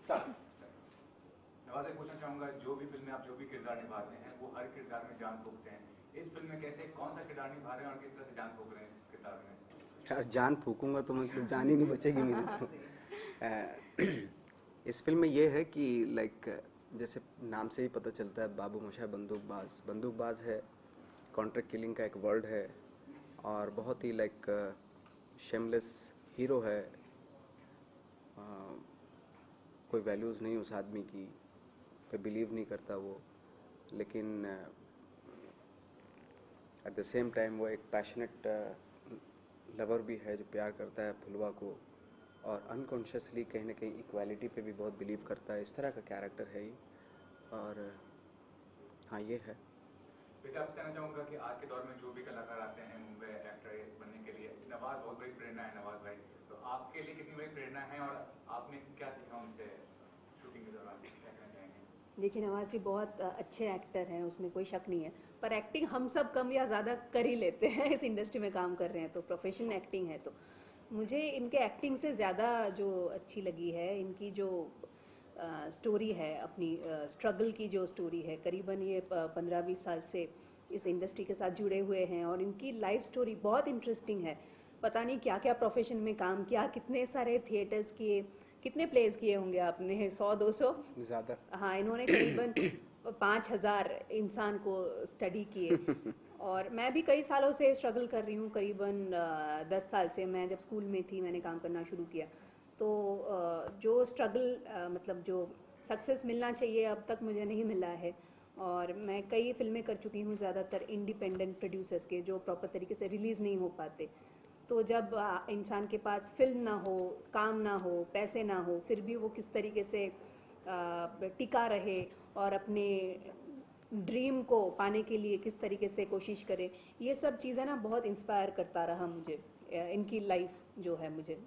Start. Nawaz से पूछना चाहूंगा, जो भी फिल्म में आप जो भी किरदार निभाते हैं वो हर किरदार में जान फूंकते हैं। इस फिल्म में कैसे कौन सा किरदार निभा रहे हैं और किस तरह से जान फूंक रहे हैं इस किरदार में? यार जान फूकूंगा तो मतलब जान ही नहीं बचेगी मेरी तो। इस फिल्म में ये है कि लाइक जैसे नाम से ही पता चलता है, बाबू मोशाय बंदूकबाज है, कॉन्ट्रैक्ट किलिंग का एक वर्ड है और बहुत ही लाइक शेमलेस हीरो है। कोई वैल्यूज़ नहीं उस आदमी की, पे बिलीव नहीं करता वो, लेकिन एट द सेम टाइम वो एक पैशनेट लवर भी है जो प्यार करता है फुलवा को, और अनकॉन्शियसली कहीं ना कहीं इक्वालिटी पे भी बहुत बिलीव करता है। इस तरह का कैरेक्टर है ये। और हाँ, ये है। बेटा, आपसे कहना चाहूँगा कि आज के दौर में जो भी कलाकार आते हैं मुंबई एक्टर बनने के लिए, नवाज बहुत बड़ी प्रेरणा है। नवाज भाई, तो आपके लिए कितनी बड़ी प्रेरणा है और आपने क्या सीखा उनसे शूटिंग के दौरान, क्या कहना चाहेंगे? देखिए, नवाज जी बहुत अच्छे एक्टर हैं, उसमें कोई शक नहीं है, पर एक्टिंग हम सब कम या ज़्यादा कर ही लेते हैं। इस इंडस्ट्री में काम कर रहे हैं तो प्रोफेशन एक्टिंग है। तो मुझे इनके एक्टिंग से ज़्यादा जो अच्छी लगी है, इनकी जो स्टोरी है, अपनी स्ट्रगल की जो स्टोरी है। करीबन ये 15-20 साल से इस इंडस्ट्री के साथ जुड़े हुए हैं और इनकी लाइफ स्टोरी बहुत इंटरेस्टिंग है। पता नहीं क्या क्या प्रोफेशन में काम किया, कितने सारे थिएटर्स किए, कितने प्लेस किए होंगे आपने? 100-200 ज़्यादा। हाँ, इन्होंने करीबन 5,000 इंसान को स्टडी किए। और मैं भी कई सालों से स्ट्रगल कर रही हूँ, करीबन 10 साल से। मैं जब स्कूल में थी मैंने काम करना शुरू किया, तो जो स्ट्रगल मतलब जो सक्सेस मिलना चाहिए अब तक मुझे नहीं मिला है। और मैं कई फिल्में कर चुकी हूँ, ज़्यादातर इंडिपेंडेंट प्रोड्यूसर्स के, जो प्रॉपर तरीके से रिलीज़ नहीं हो पाते। तो जब इंसान के पास फिल्म ना हो, काम ना हो, पैसे ना हो, फिर भी वो किस तरीके से टिका रहे और अपने ड्रीम को पाने के लिए किस तरीके से कोशिश करे, ये सब चीज़ें ना बहुत इंस्पायर करता रहा मुझे, इनकी लाइफ जो है मुझे।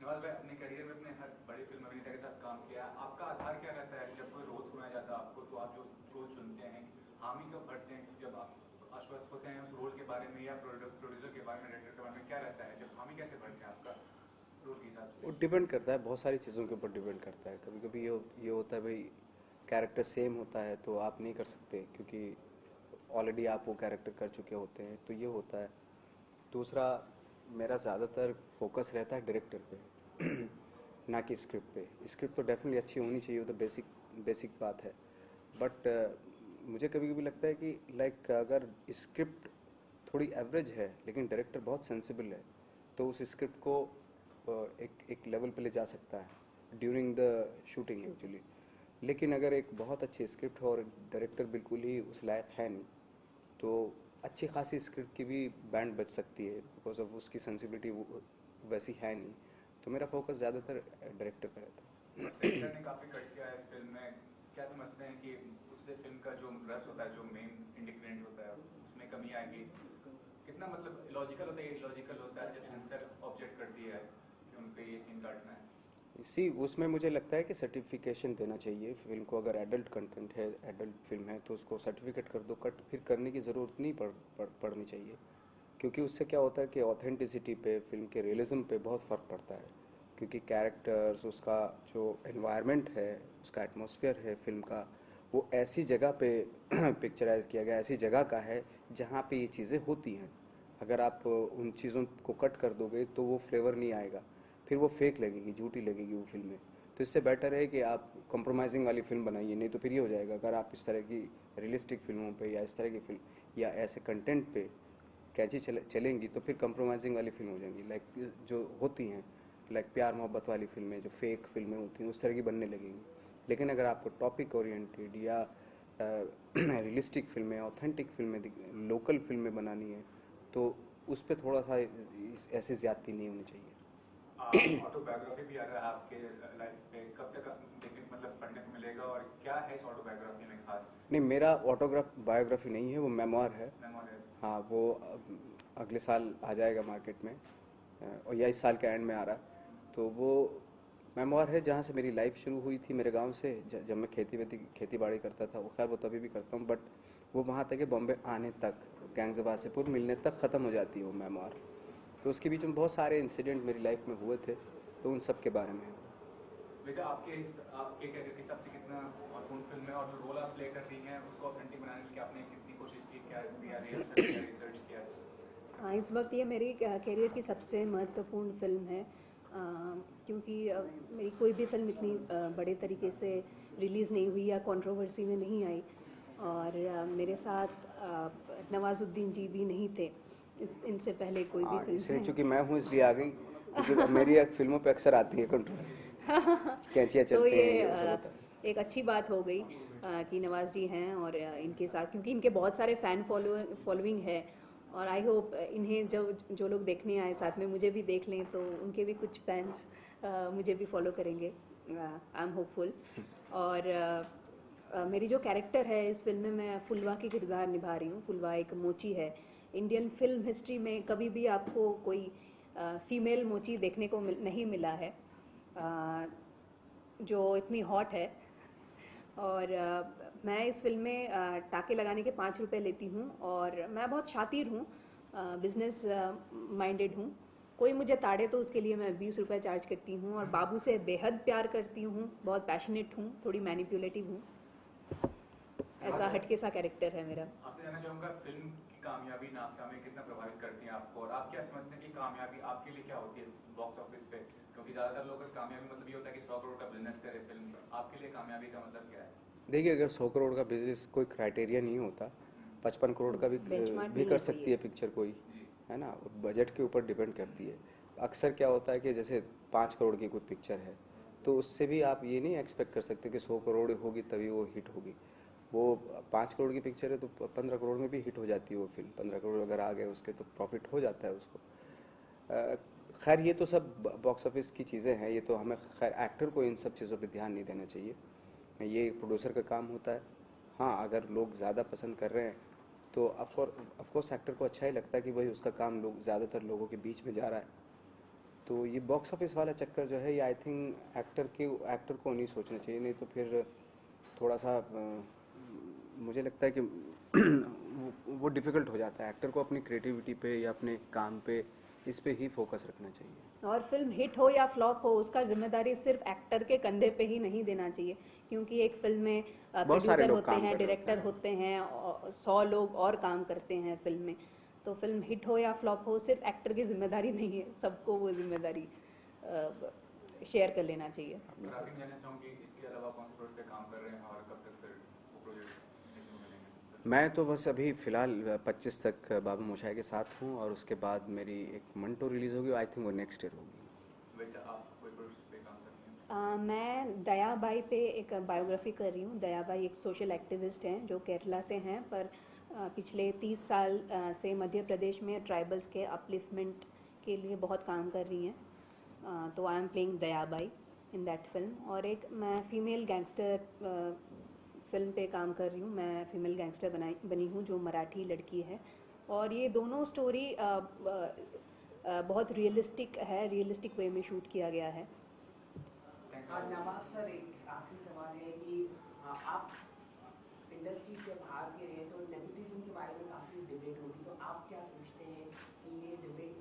नवाज भाई, अपने करियर में अपने हर बड़ी फिल्म अभिनेता के साथ काम किया, आपका आधार क्या रहता है? जब कोई रोल सुनाया जाता है आपको तो आप जो रोल चुनते हैं, हामी कब भरते हैं? जब आप आश्वस्त होते हैं उस रोल के बारे में या प्रोड्यूसर के बारे में, डायरेक्टर के बारे में, क्या रहता है जब हामी कैसे भरते हैं आपका रोल के हिसाब से? वो डिपेंड करता है, बहुत सारी चीज़ों के ऊपर डिपेंड करता है। कभी कभी ये होता है भाई, कैरेक्टर सेम होता है तो आप नहीं कर सकते क्योंकि ऑलरेडी आप वो कैरेक्टर कर चुके होते हैं, तो ये होता है। दूसरा, मेरा ज़्यादातर फोकस रहता है डायरेक्टर पे ना कि स्क्रिप्ट पे। स्क्रिप्ट तो डेफिनेटली अच्छी होनी चाहिए, वो तो बेसिक बात है। बट मुझे कभी कभी लगता है कि लाइक अगर स्क्रिप्ट थोड़ी एवरेज है लेकिन डायरेक्टर बहुत सेंसिबल है, तो उस स्क्रिप्ट को एक लेवल पे ले जा सकता है ड्यूरिंग द शूटिंग एक्चुअली। लेकिन अगर एक बहुत अच्छी स्क्रिप्ट हो और डायरेक्टर बिल्कुल ही उस लायक है नहीं, तो अच्छी खासी स्क्रिप्ट की भी बैंड बच सकती है, बिकॉज ऑफ उसकी सेंसिबिलिटी वैसी है नहीं। तो मेरा फोकस ज़्यादातर डायरेक्टर पर रहता है। सेंसर ने काफी कट किया है फिल्म में, क्या समझते हैं कि उससे फिल्म का जो रस होता है, जो मेन इंडिग्रेंट होता है, उसमें कमी आएगी? कितना मतलब लॉजिकल होता है, इलॉजिकल होता है जब सेंसर ऑब्जेक्ट करती है कि उन पे ये सीन काटना है? इसी उसमें मुझे लगता है कि सर्टिफिकेशन देना चाहिए फिल्म को। अगर एडल्ट कंटेंट है, एडल्ट फिल्म है, तो उसको सर्टिफिकेट कर दो। कट फिर करने की ज़रूरत नहीं पड़नी चाहिए, क्योंकि उससे क्या होता है कि ऑथेंटिसिटी पे, फिल्म के रियलिज्म पे बहुत फ़र्क पड़ता है। क्योंकि कैरेक्टर्स, उसका जो एनवायरनमेंट है, उसका एटमॉस्फेयर है फिल्म का, वो ऐसी जगह पे पिक्चराइज किया गया, ऐसी जगह का है जहाँ पे ये चीज़ें होती हैं। अगर आप उन चीज़ों को कट कर दोगे तो वो फ्लेवर नहीं आएगा, फिर वो फेक लगेगी, झूठी लगेगी वो फिल्में। तो इससे बेटर है कि आप कॉम्प्रोमाइजिंग वाली फिल्म बनाइए, नहीं तो फिर ये हो जाएगा। अगर आप इस तरह की रियलिस्टिक फिल्मों पे या इस तरह की फिल्म या ऐसे कंटेंट पे कैची चलेंगी तो फिर कॉम्प्रोमाइजिंग वाली फिल्म हो जाएंगी, लाइक जो होती हैं, लाइक प्यार मोहब्बत वाली फिल्में, जो फेक फिल्में होती हैं, उस तरह की बनने लगेंगी। लेकिन अगर आपको टॉपिक ओरिएंटेड या रियलिस्टिक फिल्में, ऑथेंटिक फिल्में, लोकल फिल्में बनानी है, तो उस पर थोड़ा सा ऐसी ज़्यादती नहीं होनी चाहिए। ऑटोबायोग्राफी भी आ रहा है आपके लाइफ पे, कब तक मतलब पढ़ने को मिलेगा और क्या है इस ऑटोबायोग्राफी में खास? नहीं, मेरा बायोग्राफी नहीं है, वो मेमोर है। हाँ, वो अगले साल आ जाएगा मार्केट में, और या इस साल के एंड में आ रहा है। तो वो मेमोर है जहाँ से मेरी लाइफ शुरू हुई थी, मेरे गांव से। जब मैं खेती बाड़ी करता था, वो खैर वो तभी भी करता हूँ, बट वो वहाँ तक है, बॉम्बे आने तक, गैंग्स ऑफ वासेपुर मिलने तक ख़त्म हो जाती है वो मेमोर। तो उसके बीच में बहुत सारे इंसिडेंट मेरी लाइफ में हुए थे, तो उन सब के बारे में। बेटा आपके कैरियर के हिसाब से कितना महत्वपूर्ण फिल्म है, और जो रोल आप प्ले कर रही हैं उसको ऑथेंटिक बनाने के लिए आपने कितनी कोशिश की, क्या रिसर्च किया? इस वक्त ये मेरी कैरियर की सबसे महत्वपूर्ण फिल्म है, क्योंकि मेरी कोई भी फिल्म इतनी बड़े तरीके से रिलीज़ नहीं हुई या कंट्रोवर्सी में नहीं आई, और मेरे साथ नवाजुद्दीन जी भी नहीं थे इनसे पहले कोई भी फिल्म इसलिए में। चूंकि मैं हूँ इसलिए आ गई, क्योंकि मेरी फिल्मों पे अक्सर आती है कंट्रोवर्सी, कैंचियाँ तो चलती ये हैं, ये सब होता है। एक अच्छी बात हो गई कि नवाज जी हैं, और इनके साथ क्योंकि इनके बहुत सारे फ़ैन फॉलोइंग है, और आई होप इन्हें जो लोग देखने आए साथ में मुझे भी देख लें, तो उनके भी कुछ फैंस मुझे भी फॉलो करेंगे। I am hopeful. और मेरी जो कैरेक्टर है इस फिल्म में, मैं फुलवा की किरदार निभा रही हूँ। फुलवा एक मोची है। इंडियन फिल्म हिस्ट्री में कभी भी आपको कोई फीमेल मोची देखने को नहीं मिला है जो इतनी हॉट है। और मैं इस फिल्म में टाके लगाने के 5 रुपए लेती हूँ, और मैं बहुत शातिर हूँ, बिजनेस माइंडेड हूँ। कोई मुझे ताड़े तो उसके लिए मैं 20 रुपए चार्ज करती हूँ, और बाबू से बेहद प्यार करती हूँ, बहुत पैशनेट हूँ, थोड़ी मैनिपुलेटिव हूँ। ऐसा हटके सा कैरेक्टर है मेरा। आपसे जानना चाहूँगा, फिल्म की कामयाबी नाकामी कितना प्रभावित करती है आपको, और आप क्या समझते हैं कि कामयाबी आपके लिए क्या होती है बॉक्स ऑफिस पे? क्योंकि ज़्यादातर लोगों का कामयाबी मतलब ये होता है कि 100 करोड़ का बिजनेस करे फिल्म, आपके लिए कामयाबी का मतलब क्या है? देखिए, अगर 100 करोड़ का बिजनेस कोई क्राइटेरिया नहीं होता, 55 करोड़ का भी Benchmark भी नहीं कर है सकती ये। है पिक्चर कोई, है ना। बजट के ऊपर डिपेंड करती है। अक्सर क्या होता है कि जैसे 5 करोड़ की कोई पिक्चर है, तो उससे भी आप ये नहीं एक्सपेक्ट कर सकते कि 100 करोड़ होगी तभी वो हिट होगी। वो 5 करोड़ की पिक्चर है तो 15 करोड़ में भी हिट हो जाती है वो फिल्म। 15 करोड़ अगर आ गए उसके तो प्रॉफिट हो जाता है उसको। खैर ये तो सब बॉक्स ऑफिस की चीज़ें हैं, ये तो हमें, खैर एक्टर को इन सब चीज़ों पे ध्यान नहीं देना चाहिए, ये प्रोड्यूसर का काम होता है। हाँ, अगर लोग ज़्यादा पसंद कर रहे हैं तो ऑफकोर्स एक्टर को अच्छा ही लगता है कि भाई उसका काम लोग ज़्यादातर लोगों के बीच में जा रहा है। तो ये बॉक्स ऑफिस वाला चक्कर जो है, ये आई थिंक एक्टर को नहीं सोचना चाहिए, नहीं तो फिर थोड़ा सा मुझे लगता है कि वो डिफ़िकल्ट हो जाता है। एक्टर को अपनी क्रिएटिविटी पे या अपने काम पे, इस पे ही फोकस रखना चाहिए। और फिल्म हिट हो या फ्लॉप हो, उसका जिम्मेदारी सिर्फ एक्टर के कंधे पे ही नहीं देना चाहिए, क्योंकि एक फिल्म में बहुत सारे प्रोड्यूसर लोग होते काम हैं, कर रहे डायरेक्टर होते हैं, 100 लोग और काम करते हैं फिल्म में। तो फिल्म हिट हो या फ्लॉप हो, सिर्फ एक्टर की जिम्मेदारी नहीं है, सबको वो जिम्मेदारी शेयर कर लेना चाहिए। और आप भी जानना चाहूँगी इसके अलावा कौन से प्रोजेक्ट पे काम कर रहे हैं, और कब तक फिर वो प्रोजेक्ट देखने को मिलेंगे? मैं तो बस अभी फ़िलहाल 25 तक बाबू मोशाय के साथ हूँ, और उसके बाद मेरी एक मंटो रिलीज़ होगी, आई थिंक वो नेक्स्ट ईयर होगी। बेटा आप कोई प्रोजेक्ट पे काम करते हैं? मैं दयाबाई पे एक बायोग्राफी कर रही हूँ। दयाबाई एक सोशल एक्टिविस्ट हैं जो केरला से हैं, पर पिछले 30 साल से मध्य प्रदेश में ट्राइबल्स के अपलिफ्टमेंट के लिए बहुत काम कर रही हैं। तो I am playing Dayabai in that film. और एक मैं फीमेल गैंगस्टर फिल्म पे काम कर रही हूँ। मैं फीमेल गैंगस्टर बनी हूँ जो मराठी लड़की है, और ये दोनों स्टोरी बहुत रियलिस्टिक है, रियलिस्टिक वे में शूट किया गया है। नवाज सर, एक आखिरी सवाल है कि आप इंडस्ट्री से बाहर के हैं, तो नेपोटिज्म के बारे में काफ़ी डिबेट होती, तो आप क्या सोचते हैं कि ये डिबेट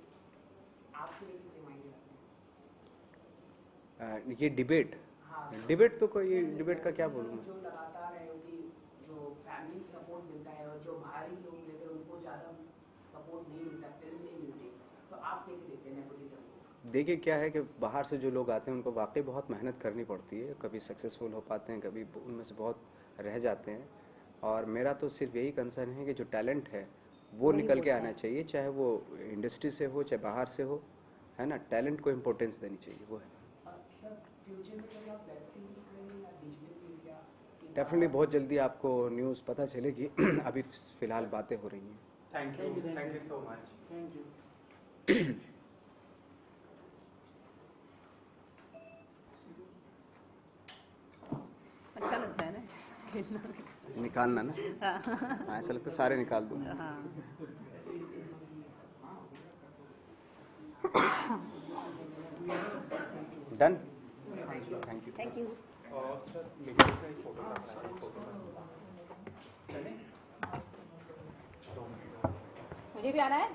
आपके लिए कितने मायने रखते हैं? ये डिबेट, हाँ, डिबेट तो कोई डिबेट का क्या बोलूँ मैं। जो लगातार है कि जो फैमिली सपोर्ट मिलता है, और जो बाहरी लोग रहते हैं उनको ज़्यादा सपोर्ट नहीं मिलता, फिल्म नहीं मिलती, तो आप कैसे देखते हैं नेपोटिज्म को? देखिए क्या है कि बाहर से जो लोग आते हैं उनको वाकई बहुत मेहनत करनी पड़ती है, कभी सक्सेसफुल हो पाते हैं, कभी उनमें से बहुत रह जाते हैं। और मेरा तो सिर्फ यही कंसर्न है कि जो टैलेंट है वो वही निकल के होता है। आना चाहिए, चाहे वो इंडस्ट्री से हो चाहे बाहर से हो, है ना। टैलेंट को इम्पोर्टेंस देनी चाहिए, वो है। सर, फ्यूचर में कभी आप वेब सीरीज करेंगे या डिजिटल मीडिया? डेफिनेटली बहुत जल्दी आपको न्यूज़ पता चलेगी। अभी फ़िलहाल बातें हो रही हैं। Thank you so much. Thank you. अच्छा लगता है ना खेलना। निकालना ना, हाँ, ऐसा लगता है सारे निकाल दूँ। हाँ। Done, thank you. Thank you. Sir media का एक फोटो चले? मुझे भी आना है।